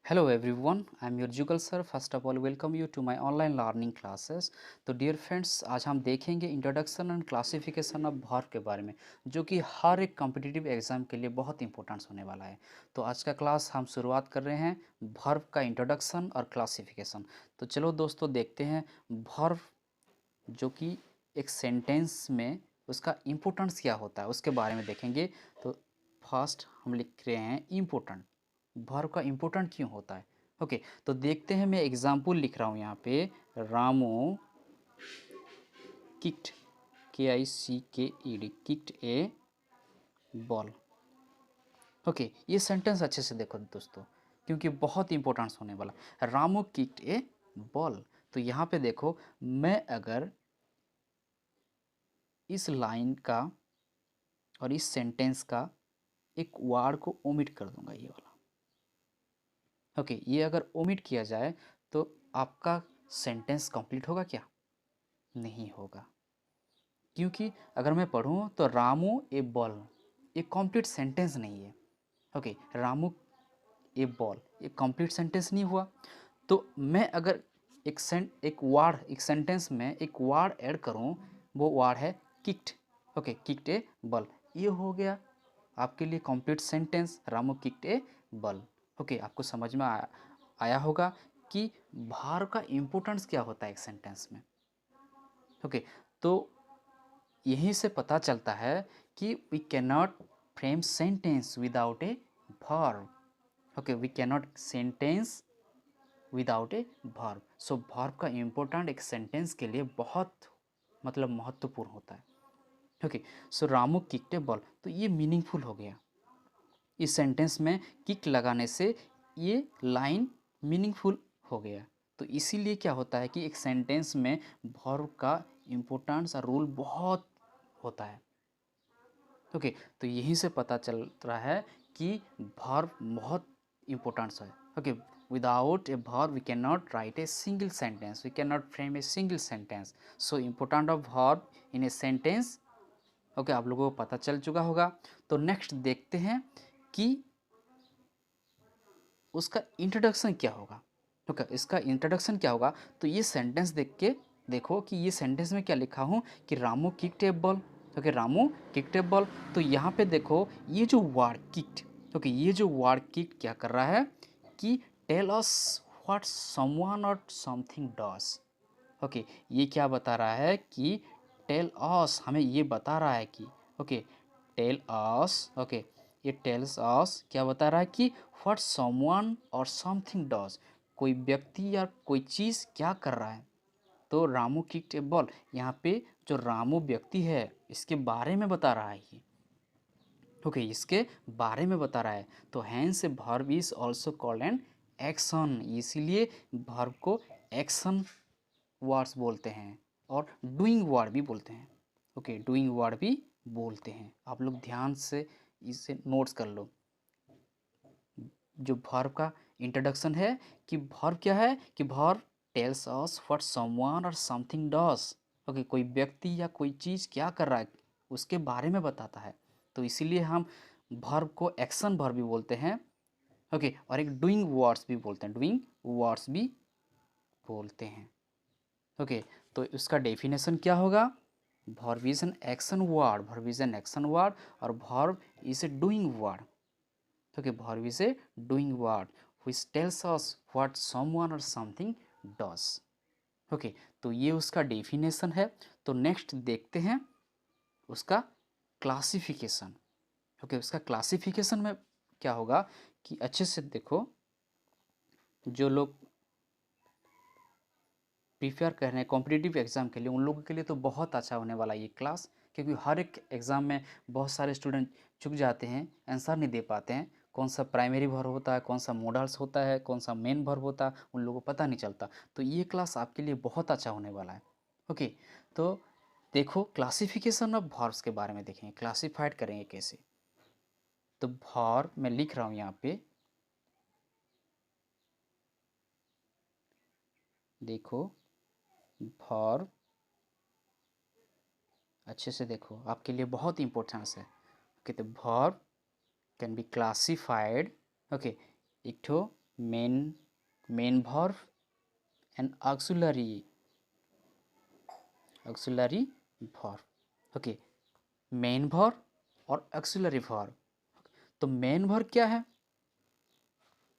Hello everyone, I am your Jugal sir. First of all, welcome you to my online learning classes. तो dear friends, आज हम देखेंगे introduction and classification of verb के बारे में, जो कि हर एक कॉम्पिटिटिव एग्जाम के लिए बहुत इंपॉर्टेंट होने वाला है। तो आज का क्लास हम शुरुआत कर रहे हैं वर्ब का इंट्रोडक्शन और क्लासिफिकेशन। तो चलो दोस्तों देखते हैं वर्ब जो कि एक सेंटेंस में उसका इम्पोर्टेंस क्या होता है उसके बारे में देखेंगे। तो फर्स्ट हम लिख रहे हैं इम्पोर्टेंट। वर्ब का इम्पोर्टेंट क्यों होता है? ओके, तो देखते हैं। मैं एग्जाम्पल लिख रहा हूँ यहाँ पे। Ramu kicked, KICKED, kicked a ball. Okay, ये सेंटेंस अच्छे से देखो दोस्तों, क्योंकि बहुत इंपॉर्टेंस होने वाला है। Ramu kicked a ball. तो यहाँ पे देखो, मैं अगर इस लाइन का और इस सेंटेंस का एक वर्ड को ओमिट कर दूंगा, ये वाला। ओके, ये अगर ओमिट किया जाए तो आपका सेंटेंस कंप्लीट होगा क्या? नहीं होगा, क्योंकि अगर मैं पढ़ूँ तो रामू ए बॉल, ये कंप्लीट सेंटेंस नहीं है। ओके, रामू ए बॉल, ये कंप्लीट सेंटेंस नहीं हुआ। तो मैं अगर एक सेंटेंस में एक वर्ड ऐड करूँ, वो वर्ड है kicked. Okay, kicked a ball, ये हो गया आपके लिए complete sentence, Ramu kicked a ball. Okay, आपको समझ में आया होगा कि वर्ब का इम्पोर्टेंस क्या होता है एक सेंटेंस में। ओके, तो यहीं से पता चलता है कि we can not frame sentence without a verb. Okay, we can not sentence without a verb. So verb का इम्पोर्टेंट एक सेंटेंस के लिए बहुत महत्वपूर्ण होता है। Okay, so Ramu kicked a ball, तो ये मीनिंगफुल हो गया। इस सेंटेंस में किक लगाने से ये लाइन मीनिंगफुल हो गया। तो इसीलिए क्या होता है कि एक सेंटेंस में वर्ब का इम्पोर्टेंस और रोल बहुत होता है। ओके, तो यहीं से पता चल रहा है कि वर्ब बहुत इम्पोर्टेंस है। Okay, without a verb we can not write a single sentence, we can not frame a single sentence. So important of verb in a sentence. Okay, आप लोगों को पता चल चुका होगा। तो नेक्स्ट देखते हैं कि उसका इंट्रोडक्शन क्या होगा। ओके, इसका इंट्रोडक्शन क्या होगा। तो ये सेंटेंस देख के देखो कि ये सेंटेंस में क्या लिखा हूँ कि Ramu kicked a ball. Okay, Ramu kicked a ball. तो यहाँ पे देखो ये जो वर्ड किक्ड, ओके, ये जो वर्ड किक्ड क्या कर रहा है कि टेल अस व्हाट समवन और समथिंग डज। ओके, ये क्या बता रहा है कि टेल अस, हमें ये बता रहा है कि ओके, टेल अस। ओके, ये टेल्स अस क्या बता रहा है कि व्हाट समवन और समथिंग डज, कोई व्यक्ति या कोई चीज़ क्या कर रहा है। तो रामू किक्ड ए बॉल, यहाँ पे जो रामू व्यक्ति है इसके बारे में बता रहा है ये। ओके, इसके बारे में बता रहा है। तो hence verb is also called an action, इसीलिए वर्ब को एक्शन वर्ड्स बोलते हैं और डूइंग वर्ड भी बोलते हैं। ओके, डूइंग वर्ड भी बोलते हैं। आप लोग ध्यान से इसे नोट्स कर लो। जो वर्ब का इंट्रोडक्शन है कि वर्ब क्या है कि verb tells us what someone और समथिंग डज। ओके, कोई व्यक्ति या कोई चीज़ क्या कर रहा है उसके बारे में बताता है। तो इसीलिए हम वर्ब को एक्शन वर्ब भी बोलते हैं। ओके, और एक डूइंग वर्ड्स भी बोलते हैं, डूइंग वर्ड्स भी बोलते हैं। ओके, तो इसका डेफिनेशन क्या होगा। Verb is an action word, verb is an action word, और verb is a doing word. Okay, verb is a doing word which tells us what someone or something does. Okay, तो ये उसका definition है। तो next देखते हैं उसका classification. Okay, उसका क्लासिफिकेशन में क्या होगा कि अच्छे से देखो, जो लोग प्रिपेयर कर रहे हैं कॉम्पिटिटिव एग्ज़ाम के लिए उन लोगों के लिए तो बहुत अच्छा होने वाला है ये क्लास, क्योंकि हर एक एग्ज़ाम में बहुत सारे स्टूडेंट चूक जाते हैं, आंसर नहीं दे पाते हैं। कौन सा प्राइमरी वर्ब होता है, कौन सा मॉडल्स होता है, कौन सा मेन वर्ब होता है, उन लोगों को पता नहीं चलता। तो ये क्लास आपके लिए बहुत अच्छा होने वाला है। ओके, तो देखो क्लासिफिकेशन ऑफ वर्ब्स के बारे में देखेंगे, क्लासीफाइड करेंगे कैसे। तो वर्ब मैं लिख रहा हूँ यहाँ पे, देखो वर्ब अच्छे से देखो, आपके लिए बहुत इंपॉर्टेंस है। ओके, तो verb can be classified. Okay, एक ठो main verb and auxiliary verb. Okay, main verb और auxiliary verb. तो मेन verb क्या है?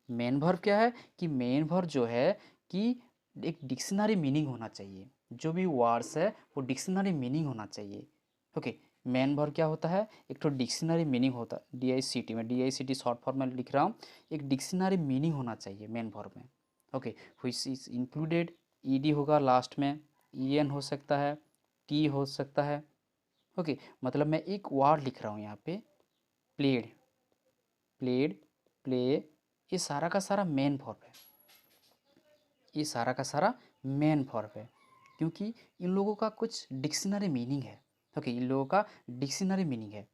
मेन वर्ब क्या है कि मेन वर्ब जो है कि एक डिक्शनरी मीनिंग होना चाहिए, जो भी वर्ड्स है वो डिक्शनरी मीनिंग होना चाहिए. ओके, मेन वर्ब क्या होता है? एक तो डिक्शनरी मीनिंग होता है. DICT में, DICT शॉर्ट फॉर्म में लिख रहा हूँ. एक डिक्शनरी मीनिंग होना चाहिए मेन वर्ब में. Okay, which is included, ED होगा लास्ट में, EN हो सकता है, T हो सकता है. ओके, मतलब मैं एक वर्ड लिख रहा हूँ यहाँ पे, प्लेड, प्ले, ये सारा का सारा मेन वर्ब है. ये सारा का सारा मेन वर्ब है, क्योंकि इन लोगों का कुछ डिक्शनरी मीनिंग है. ओके, इन लोगों का डिक्शनरी मीनिंग है.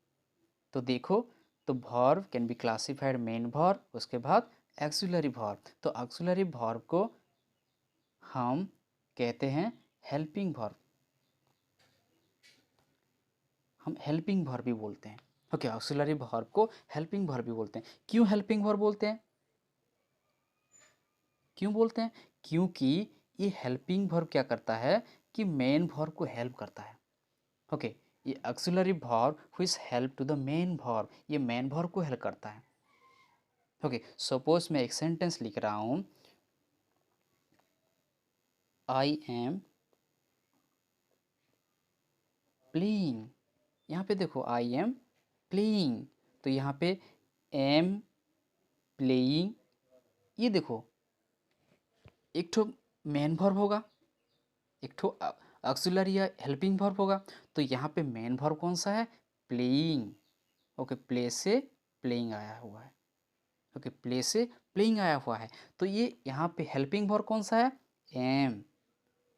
तो देखो, तो verb can be classified main verb, उसके बाद एक्सिलरी वर्ब. तो एक्सिलरी वर्ब को हम कहते हैं हेल्पिंग वर्ब. हम हेल्पिंग वर्ब भी बोलते हैं. ओके, एक्सिलरी वर्ब को हेल्पिंग वर्ब भी बोलते हैं. क्यों हेल्पिंग वर्ब बोलते हैं? क्यों बोलते हैं? क्योंकि ये हेल्पिंग वर्ब क्या करता है कि मेन वर्ब को हेल्प करता है. ओके, ये auxiliary verb which help to the main verb, ये मेन वर्ब को हेल्प करता है. ओके, सपोज मैं एक सेंटेंस लिख रहा हूँ, आई एम प्लेइंग. यहाँ पे देखो, आई एम प्लेइंग, तो यहाँ पे एम प्लेइंग, ये देखो एक ठो मेन वर्ब होगा, एक ठो ऑक्सिलरी या हेल्पिंग वर्ब होगा. तो यहाँ पे मेन वर्ब कौन सा है? प्लेइंग. ओके, प्ले से प्लेइंग आया हुआ है. ओके, प्ले से प्लेइंग आया हुआ है. तो ये यहाँ पे हेल्पिंग वर्ब कौन सा है? एम.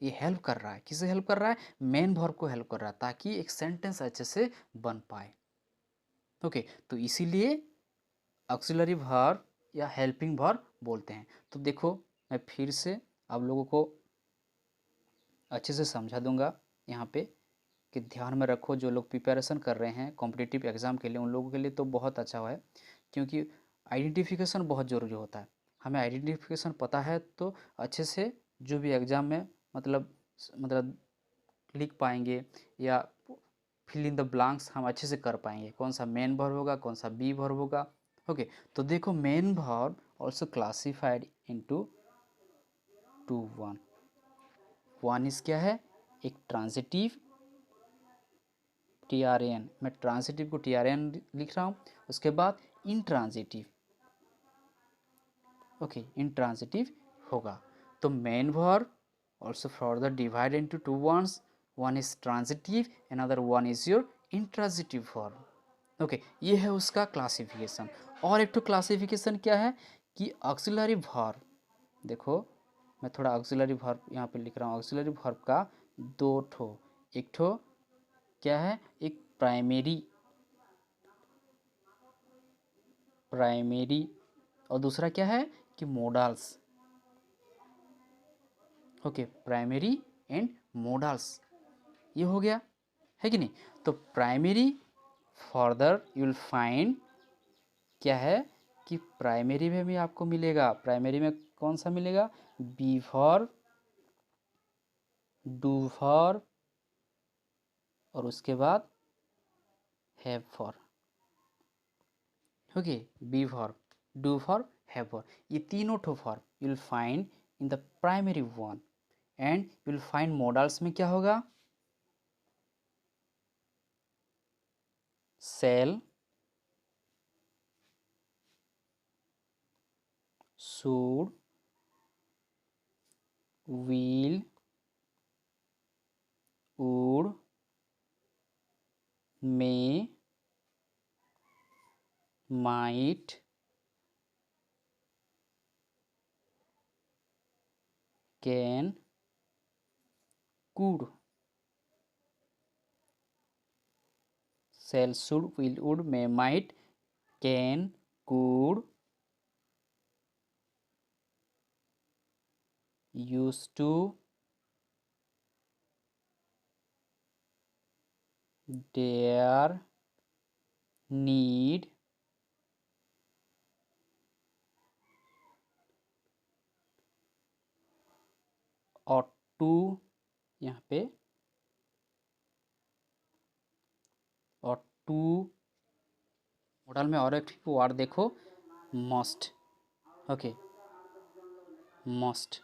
ये हेल्प कर रहा है, किसे हेल्प कर रहा है? मेन वर्ब को हेल्प कर रहा है, ताकि एक सेंटेंस अच्छे से बन पाए. ओके, तो इसीलिए ऑक्सिलरी वर्ब या हेल्पिंग वर्ब बोलते हैं. तो देखो, मैं फिर से आप लोगों को अच्छे से समझा दूंगा यहाँ पे, कि ध्यान में रखो. जो लोग प्रिपरेशन कर रहे हैं कॉम्पिटिटिव एग्ज़ाम के लिए, उन लोगों के लिए तो बहुत अच्छा है, क्योंकि आइडेंटिफिकेशन बहुत ज़रूरी होता है. हमें आइडेंटिफिकेशन पता है तो अच्छे से जो भी एग्ज़ाम में मतलब लिख पाएंगे, या फिल इन द ब्लैंक्स हम अच्छे से कर पाएंगे. कौन सा मेन वर्ब होगा, कौन सा बी वर्ब होगा. ओके, तो देखो, main verb also classified into two. One is क्या है? एक ट्रांजिटिव, TRN, मैं ट्रांजिटिव को TRN लिख रहा हूँ. उसके बाद इंट्रांजिटिव. ओके, इंट्रांजिटिव होगा. तो main verb also further divide into two ones. One is transitive, another one is your intransitive verb. Okay, ये है उसका क्लासिफिकेशन. और एक तो क्लासिफिकेशन क्या है कि ऑक्सिलरी वर्ब. देखो, मैं थोड़ा ऑक्सिलरी वर्ब यहाँ पे लिख रहा हूँ. ऑक्सिलरी वर्ब का दो ठो, एक ठो क्या है? एक प्राइमरी और दूसरा क्या है कि models. Okay, primary and models, ये हो गया, है कि नहीं? तो primary, further you will find क्या है कि प्राइमरी में भी आपको मिलेगा. प्राइमरी में कौन सा मिलेगा? बी वर्ब, डू वर्ब, और उसके बाद have verb. Okay, be verb, do verb, have verb, ये तीनों ठो verb you will find in the primary one. And you will find models में क्या होगा? Shall, should, will, would, may, might, can, could. Shall, should, will, would, may, might, can, could, used to, dare, need, और to यहाँ पे और to model में और एक वर्ड देखो मस्ट। ओके मस्ट,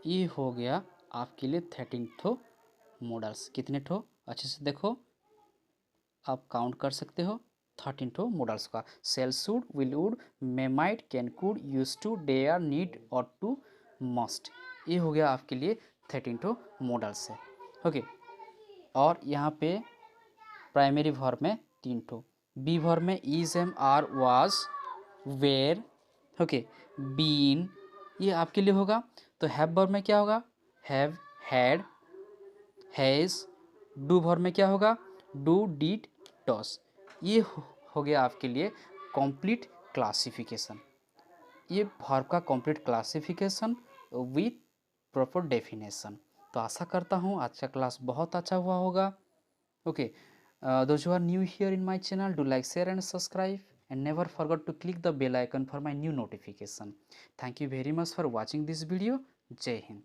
ये हो गया आपके लिए 13 ठो मॉडल्स। कितने ठो अच्छे से देखो, आप काउंट कर सकते हो 13 ठो मॉडल्स का। Shall should, will would, may might, can could, use to, dare, need, ought to, must. ये हो गया आपके लिए 13 ठो मॉडल्स है। ओके और यहाँ पे प्राइमरी वर्ब में 3 ठो, बी वर्ब में is, am, are, was, were, okay, been, ये आपके लिए होगा। तो हैव वर्ब में क्या होगा, have, had, has. Do verb में क्या होगा, डू, डिड, डस। ये हो गया आपके लिए कंप्लीट क्लासिफिकेशन, ये वर्ब का complete classification with proper definition. तो आशा करता हूँ आज का क्लास बहुत अच्छा हुआ होगा। Okay, those who are new here in my channel, do like, share and subscribe, and never forget to click the bell icon for my new notification. Thank you very much for watching this video. Jai Hind.